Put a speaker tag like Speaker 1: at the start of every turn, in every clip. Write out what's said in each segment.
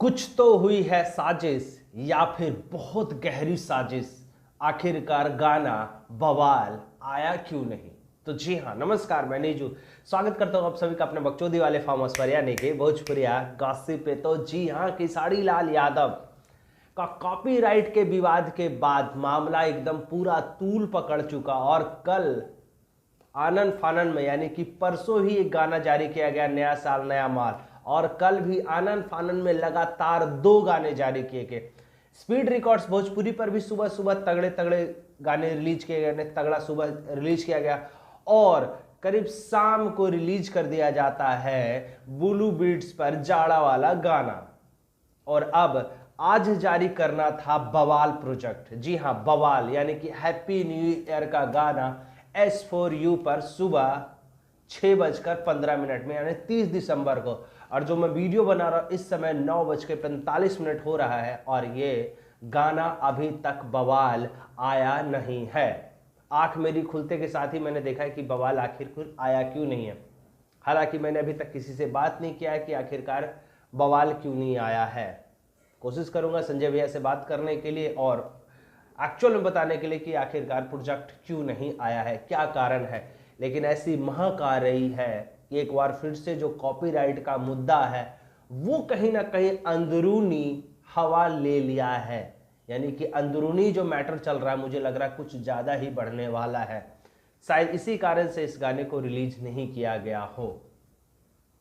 Speaker 1: कुछ तो हुई है साजिश या फिर बहुत गहरी साजिश। आखिरकार गाना बवाल आया क्यों नहीं। तो जी हाँ, नमस्कार, मैं नीजू स्वागत करता हूँ आप सभी का अपने बकचोदी वाले फार्म हाउस पर, यानी कि भोजपुरिया गॉसिप पे। तो जी हाँ, खेसारी लाल यादव का कॉपीराइट के विवाद के बाद मामला एकदम पूरा तूल पकड़ चुका और कल आनन फानन में यानी कि परसों ही एक गाना जारी किया गया, नया साल नया माल। और कल भी आनन फानन में लगातार 2 गाने जारी किए गए। स्पीड रिकॉर्ड्स भोजपुरी पर भी सुबह सुबह तगड़े तगड़े गाने रिलीज किए गए, तगड़ा सुबह रिलीज किया गया। और करीब शाम को रिलीज कर दिया जाता है बुलू बीट्स पर जाड़ा वाला गाना। और अब आज जारी करना था बवाल प्रोजेक्ट। जी हाँ, बवाल यानी कि हैप्पी न्यू ईयर का गाना S4U पर सुबह 6:15 में, यानी 30 दिसंबर को। और जो मैं वीडियो बना रहा हूं इस समय 9:45 हो रहा है और ये गाना अभी तक बवाल आया नहीं है। आंख मेरी खुलते के साथ ही मैंने देखा है कि बवाल आखिर आया क्यों नहीं है। हालांकि मैंने अभी तक किसी से बात नहीं किया है कि आखिरकार बवाल क्यों नहीं आया है। कोशिश करूंगा संजय भैया से बात करने के लिए और एक्चुअल में बताने के लिए कि आखिरकार प्रोजेक्ट क्यों नहीं आया है, क्या कारण है। लेकिन ऐसी महक आ रही है कि एक बार फिर से जो कॉपीराइट का मुद्दा है वो कहीं ना कहीं अंदरूनी हवा ले लिया है। यानी कि अंदरूनी जो मैटर चल रहा है, मुझे लग रहा है कुछ ज़्यादा ही बढ़ने वाला है। शायद इसी कारण से इस गाने को रिलीज नहीं किया गया हो।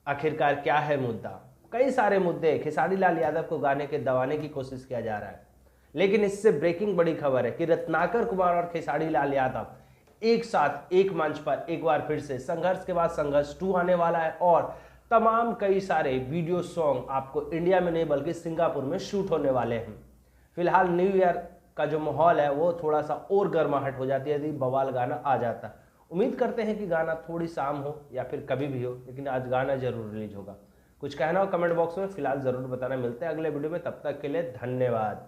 Speaker 1: आखिरकार क्या है मुद्दा? कई सारे मुद्दे खेसारी लाल यादव को गाने के दबाने की कोशिश किया जा रहा है। लेकिन इससे ब्रेकिंग बड़ी खबर है कि रत्नाकर कुमार और खेसारी लाल यादव एक साथ एक मंच पर एक बार फिर से संघर्ष के बाद संघर्ष 2 आने वाला है। और तमाम कई सारे वीडियो सॉन्ग आपको इंडिया में नहीं बल्कि सिंगापुर में शूट होने वाले हैं। फिलहाल न्यू ईयर का जो माहौल है वो थोड़ा सा और गर्माहट हो जाती है यदि बवाल गाना आ जाता है। उम्मीद करते हैं कि गाना थोड़ी शाम हो या फिर कभी भी हो, लेकिन आज गाना जरूर रिलीज होगा। कुछ कहना हो कमेंट बॉक्स में फिलहाल जरूर बताना। मिलते हैं अगले वीडियो में, तब तक के लिए धन्यवाद।